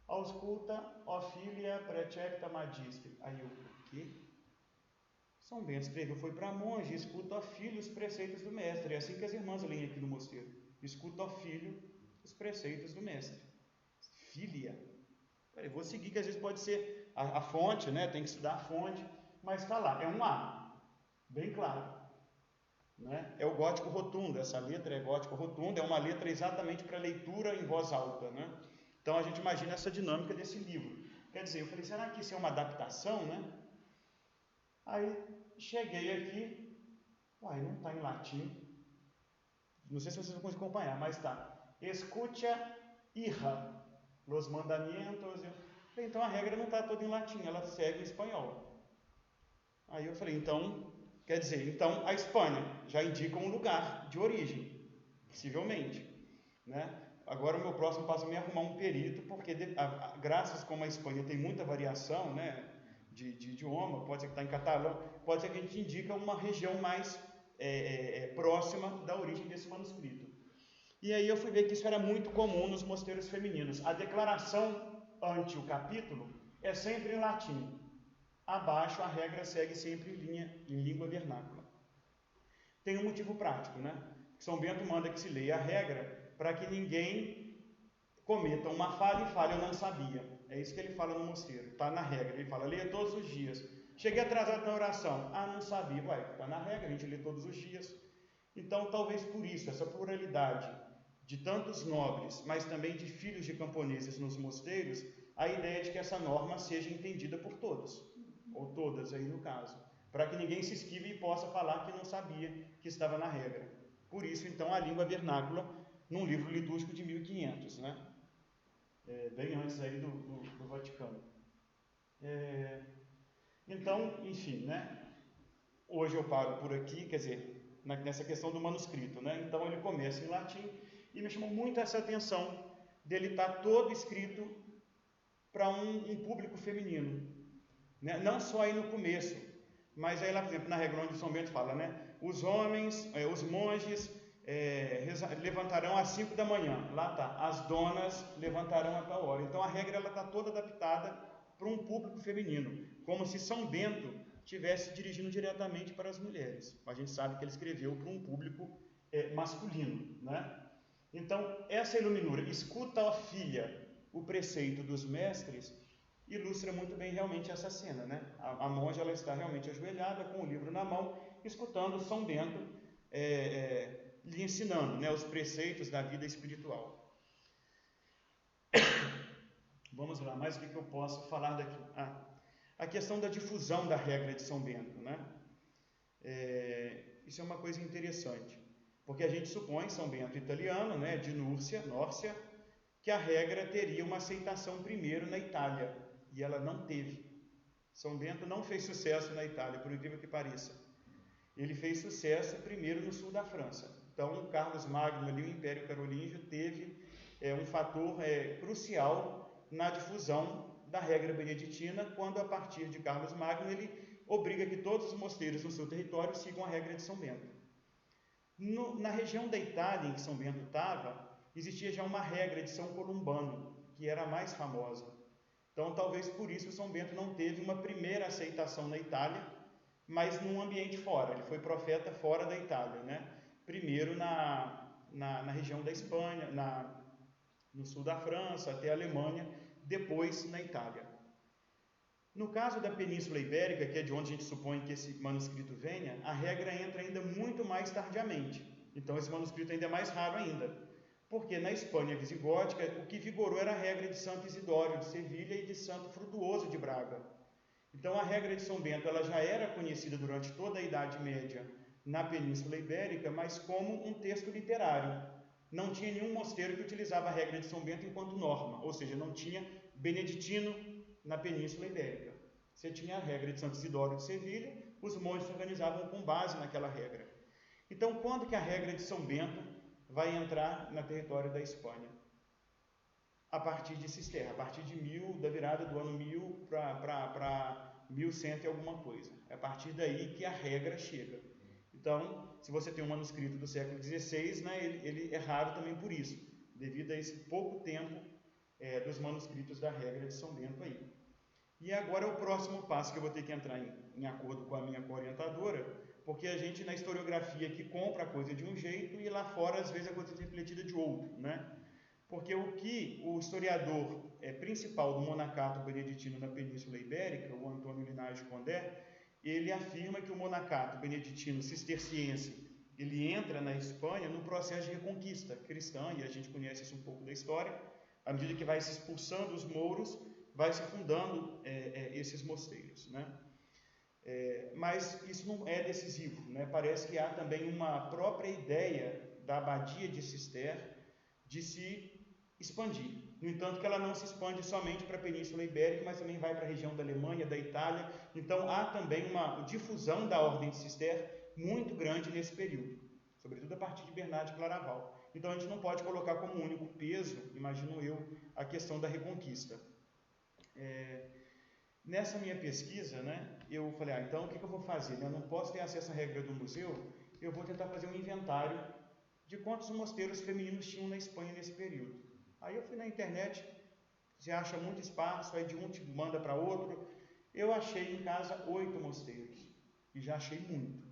Ausculta, Ophilia, Precepta, Magistre. Aí eu, o quê? São Bento escreveu, foi para monge, escuta ao filho os preceitos do mestre. É assim que as irmãs leem aqui no mosteiro. Escuta ao filho os preceitos do mestre. Filia. Peraí, vou seguir, que às vezes pode ser a fonte, né? Tem que estudar a fonte. Mas está lá, é um A, bem claro, né? É o gótico rotundo, essa letra é gótico rotundo, é uma letra exatamente para leitura em voz alta, né? Então a gente imagina essa dinâmica desse livro. Quer dizer, eu falei, será que isso é uma adaptação, né? Aí cheguei aqui, não está em latim, não sei se vocês vão conseguir acompanhar, mas está. Escucha irra, los mandamientos. Então a regra não está toda em latim, ela segue em espanhol. Aí eu falei, então, quer dizer, então a Espanha já indica um lugar de origem, possivelmente, né? Agora o meu próximo passo é me arrumar um perito, porque graças como a Espanha tem muita variação, né, de idioma, pode ser que está em catalão, pode ser que a gente indica uma região mais próxima da origem desse manuscrito. E aí eu fui ver que isso era muito comum nos mosteiros femininos. A declaração ante o capítulo é sempre em latim. Abaixo, a regra segue sempre em língua vernácula. Tem um motivo prático, né? São Bento manda que se leia a regra para que ninguém cometa uma falha e fale, eu não sabia. É isso que ele fala no mosteiro, está na regra. Ele fala, leia todos os dias. Cheguei atrasado na oração. Não sabia. Está na regra, a gente lê todos os dias. Então, talvez por isso, essa pluralidade de tantos nobres, mas também de filhos de camponeses nos mosteiros, a ideia de que essa norma seja entendida por todos, ou todas aí no caso, para que ninguém se esquive e possa falar que não sabia que estava na regra. Por isso, então, a língua vernácula, num livro litúrgico de 1500, né? Bem antes aí do Vaticano. Então, enfim, né? Hoje eu paro por aqui, quer dizer, nessa questão do manuscrito, né? Então ele começa em latim e me chamou muito essa atenção dele estar todo escrito para um público feminino, né? Não só aí no começo, mas aí lá, por exemplo, na regra onde São Bento fala, né? Os homens, os monges levantarão às 5 da manhã, lá está, as donas levantarão a tal hora. Então a regra está toda adaptada para um público feminino, como se São Bento estivesse dirigindo diretamente para as mulheres. A gente sabe que ele escreveu para um público masculino, né? Então essa iluminura, escuta, ó filha, o preceito dos mestres, ilustra muito bem realmente essa cena, né? A monja, ela está realmente ajoelhada com o livro na mão, escutando São Bento lhe ensinando, né, os preceitos da vida espiritual. Vamos lá, mais o que eu posso falar daqui? A questão da difusão da regra de São Bento, né? Isso é uma coisa interessante, porque a gente supõe, São Bento italiano, né, de Nurcia, que a regra teria uma aceitação primeiro na Itália, e ela não teve. São Bento não fez sucesso na Itália, por incrível que pareça. Ele fez sucesso primeiro no sul da França. Então, Carlos Magno, ali, o Império Carolíngio, teve um fator crucial na difusão da regra beneditina, quando, a partir de Carlos Magno, ele obriga que todos os mosteiros no seu território sigam a regra de São Bento. Na região da Itália, em que São Bento estava, existia já uma regra de São Columbano, que era a mais famosa. Então, talvez por isso São Bento não teve uma primeira aceitação na Itália, mas num ambiente fora. Ele foi profeta fora da Itália, né? Primeiro na região da Espanha, no sul da França, até a Alemanha, depois na Itália. No caso da Península Ibérica, que é de onde a gente supõe que esse manuscrito venha, a regra entra ainda muito mais tardiamente. Então esse manuscrito ainda é mais raro ainda, porque na Espanha visigótica o que vigorou era a regra de Santo Isidório de Sevilha e de Santo Frutuoso de Braga. Então a regra de São Bento ela já era conhecida durante toda a Idade Média na Península Ibérica, mas como um texto literário. Não tinha nenhum mosteiro que utilizava a regra de São Bento enquanto norma, ou seja, não tinha beneditino na Península Ibérica. Você tinha a regra de Santo Isidório de Sevilha, os monges se organizavam com base naquela regra. Então, quando que a regra de São Bento vai entrar no território da Espanha? A partir de Cisterra, a partir da virada do ano 1000 para 1100 e alguma coisa. É a partir daí que a regra chega. Então, se você tem um manuscrito do século XVI, né, ele é raro também por isso, devido a esse pouco tempo dos manuscritos da regra de São Bento aí. E agora é o próximo passo que eu vou ter que entrar em acordo com a minha orientadora, porque a gente na historiografia aqui compra a coisa de um jeito e lá fora às vezes a coisa é refletida de outro, né? Porque o que o historiador principal do monacato beneditino na Península Ibérica, o Antônio Linares Condé, ele afirma que o monacato beneditino cisterciense ele entra na Espanha num processo de reconquista cristã, e a gente conhece isso um pouco da história. À medida que vai se expulsando os mouros, vai se fundando esses mosteiros, né? Mas isso não é decisivo, né? Parece que há também uma própria ideia da abadia de Cister de se expandir. No entanto, que ela não se expande somente para a Península Ibérica, mas também vai para a região da Alemanha, da Itália. Então, há também uma difusão da Ordem de Cister muito grande nesse período, sobretudo a partir de Bernardo de Claraval. Então, a gente não pode colocar como único peso, imagino eu, a questão da Reconquista. Nessa minha pesquisa, né, eu falei, então o que eu vou fazer? Eu não posso ter acesso à regra do museu, eu vou tentar fazer um inventário de quantos mosteiros femininos tinham na Espanha nesse período. Aí eu fui na internet, você acha muito espaço, aí de um te manda para outro. Eu achei em casa 8 mosteiros, e já achei muito,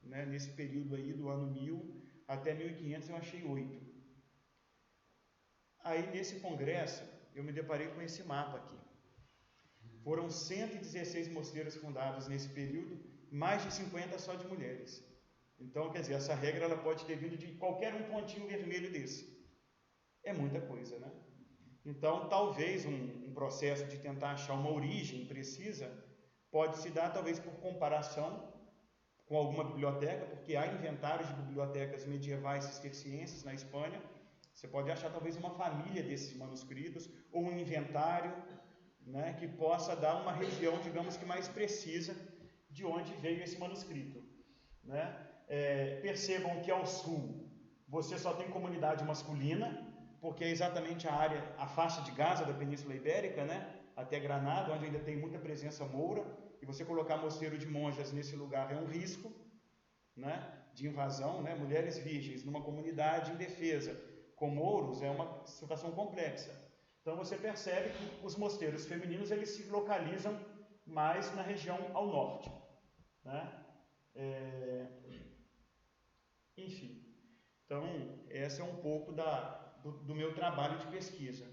né? Nesse período aí do ano 1000 até 1500 eu achei 8. Aí nesse congresso eu me deparei com esse mapa aqui. Foram 116 mosteiros fundados nesse período, mais de 50 só de mulheres. Então, quer dizer, essa regra ela pode ter vindo de qualquer um pontinho vermelho desse. É muita coisa, né? Então, talvez um processo de tentar achar uma origem precisa pode se dar, talvez, por comparação com alguma biblioteca, porque há inventários de bibliotecas medievais cistercienses na Espanha. Você pode achar, talvez, uma família desses manuscritos, ou um inventário, né, que possa dar uma região, digamos que mais precisa, de onde veio esse manuscrito, né? Percebam que ao sul você só tem comunidade masculina, porque é exatamente a faixa de Gaza da Península Ibérica, né, até Granada, onde ainda tem muita presença moura, e você colocar mosteiro de monjas nesse lugar é um risco, né, de invasão, né? Mulheres virgens numa comunidade indefesa com mouros é uma situação complexa. Então você percebe que os mosteiros femininos eles se localizam mais na região ao norte, né? Enfim, então esse é um pouco do meu trabalho de pesquisa.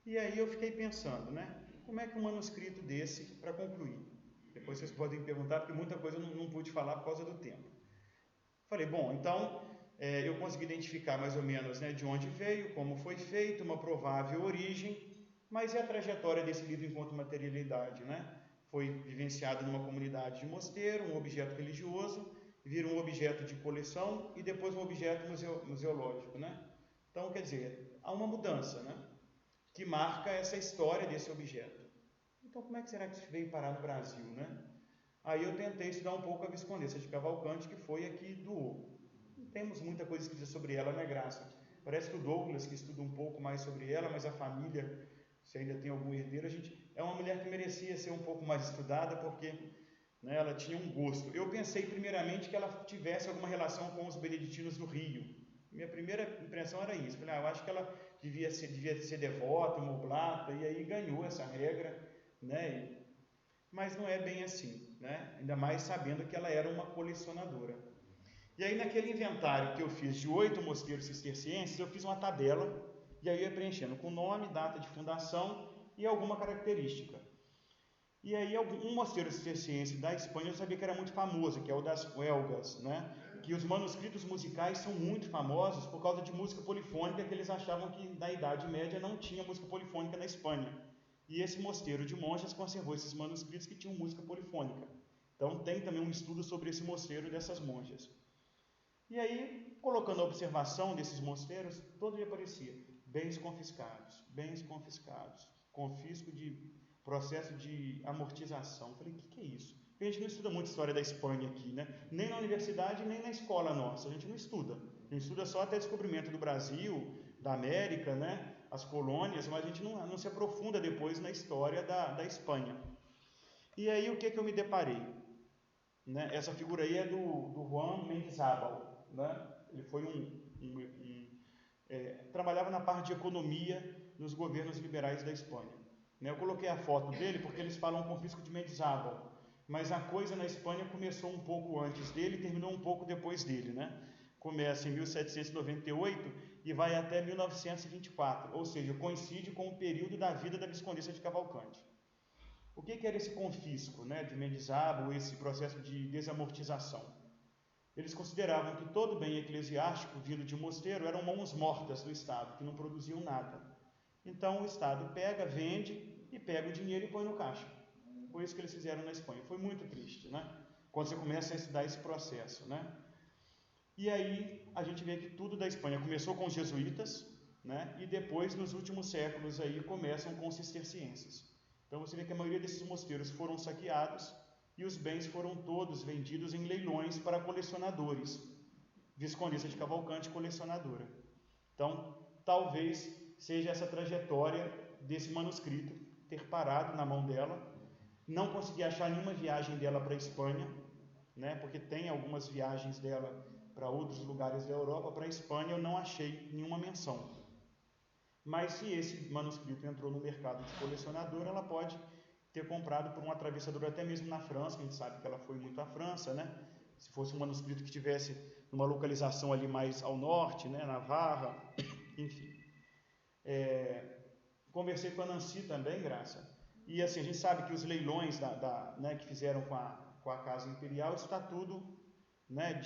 E aí eu fiquei pensando, né? Como é que um manuscrito desse, para concluir? Depois vocês podem perguntar, porque muita coisa eu não pude falar por causa do tempo. Falei, bom, então eu consegui identificar mais ou menos, né, de onde veio, como foi feito, uma provável origem, mas e a trajetória desse livro enquanto materialidade, né? Foi vivenciado numa comunidade de mosteiro, um objeto religioso, vira um objeto de coleção e depois um objeto museológico, né? Então, quer dizer, há uma mudança, né, que marca essa história desse objeto. Então, como é que será que isso veio parar no Brasil, né? Aí eu tentei estudar um pouco a Viscondessa de Cavalcante, que foi a que doou. Não temos muita coisa escrita sobre ela, né, Graça? Parece que o Douglas, que estuda um pouco mais sobre ela, mas a família, se ainda tem algum herdeiro, é uma mulher que merecia ser um pouco mais estudada, porque, né, ela tinha um gosto. Eu pensei primeiramente que ela tivesse alguma relação com os beneditinos do Rio. Minha primeira impressão era isso. Falei, eu acho que ela devia ser devota, uma oblata, e aí ganhou essa regra, né? Mas não é bem assim, né? Ainda mais sabendo que ela era uma colecionadora. E aí naquele inventário que eu fiz de 8 mosteiros cistercienses, eu fiz uma tabela, e aí eu ia preenchendo com nome, data de fundação e alguma característica. E aí um mosteiro cisterciense da Espanha eu sabia que era muito famoso, que é o das Huelgas, né? Que os manuscritos musicais são muito famosos por causa de música polifônica, que eles achavam que na Idade Média não tinha música polifônica na Espanha. E esse mosteiro de monjas conservou esses manuscritos que tinham música polifônica. Então tem também um estudo sobre esse mosteiro dessas monjas. E aí, colocando a observação desses mosteiros, todo dia aparecia bens confiscados, confisco de processo de amortização. Eu falei, o que é isso? Porque a gente não estuda muito história da Espanha aqui, né? Nem na universidade, nem na escola nossa. A gente não estuda. A gente estuda só até o descobrimento do Brasil, da América, né? As colônias, mas a gente não se aprofunda depois na história da Espanha. E aí, o que eu me deparei? Né? Essa figura aí é do Juan Mendizábal, né? Ele foi trabalhava na parte de economia nos governos liberais da Espanha. Né? Eu coloquei a foto dele porque eles falam confisco de Mendizábal, mas a coisa na Espanha começou um pouco antes dele e terminou um pouco depois dele, né? Começa em 1798 e vai até 1924, ou seja, coincide com o período da vida da Viscondessa de Cavalcante. O que era esse confisco, né, de Mendizábal, esse processo de desamortização? Eles consideravam que todo bem eclesiástico vindo de mosteiro eram mãos mortas do Estado, que não produziam nada. Então o Estado pega, vende e pega o dinheiro e põe no caixa. Foi isso que eles fizeram na Espanha. Foi muito triste, né? Quando você começa a estudar esse processo, né? E aí a gente vê que tudo da Espanha começou com os jesuítas, né? E depois, nos últimos séculos, aí começam com os cistercienses. Então você vê que a maioria desses mosteiros foram saqueados e os bens foram todos vendidos em leilões para colecionadores. Viscondessa de Cavalcante, colecionadora. Então, talvez seja essa trajetória desse manuscrito ter parado na mão dela. Não consegui achar nenhuma viagem dela para a Espanha, né? Porque tem algumas viagens dela para outros lugares da Europa. Para a Espanha eu não achei nenhuma menção. Mas se esse manuscrito entrou no mercado de colecionador, ela pode ter comprado por um atravessador até mesmo na França, a gente sabe que ela foi muito à França, né? Se fosse um manuscrito que tivesse uma localização ali mais ao norte, né? Navarra, enfim. Conversei com a Nancy também, Graça, e assim, a gente sabe que os leilões né, que fizeram com a Casa Imperial, isso está tudo, né,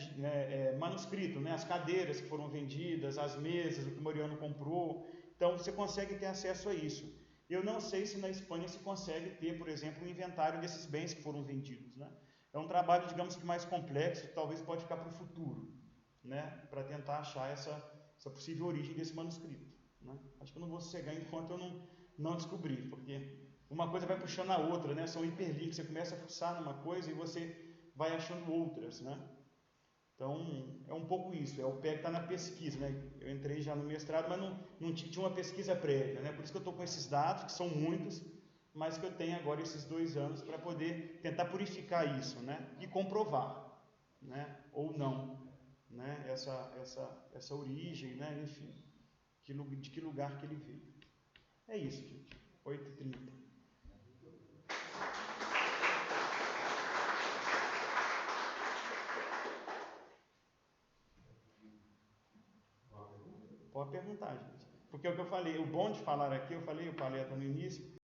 manuscrito, né? As cadeiras que foram vendidas, as mesas, o que Moriano comprou. Então, você consegue ter acesso a isso. Eu não sei se na Espanha se consegue ter, por exemplo, um inventário desses bens que foram vendidos, né? É um trabalho, digamos que mais complexo, talvez pode ficar para o futuro, né? Para tentar achar essa possível origem desse manuscrito, né? Acho que eu não vou sossegar enquanto eu não descobrir, porque uma coisa vai puxando a outra, né? São hiperlinks, você começa a fuçar numa coisa e você vai achando outras, né? Então, é um pouco isso, é o pé que está na pesquisa, né? Eu entrei já no mestrado, mas não tinha uma pesquisa prévia, né? Por isso que eu estou com esses dados, que são muitos, mas que eu tenho agora esses 2 anos para poder tentar purificar isso, né? E comprovar, né? Ou não, né? Essa origem, né? Enfim, de que lugar que ele veio. É isso, gente. 8h30. Pode perguntar, gente. Porque é o que eu falei, o bom de falar aqui, eu falei o palestra no início,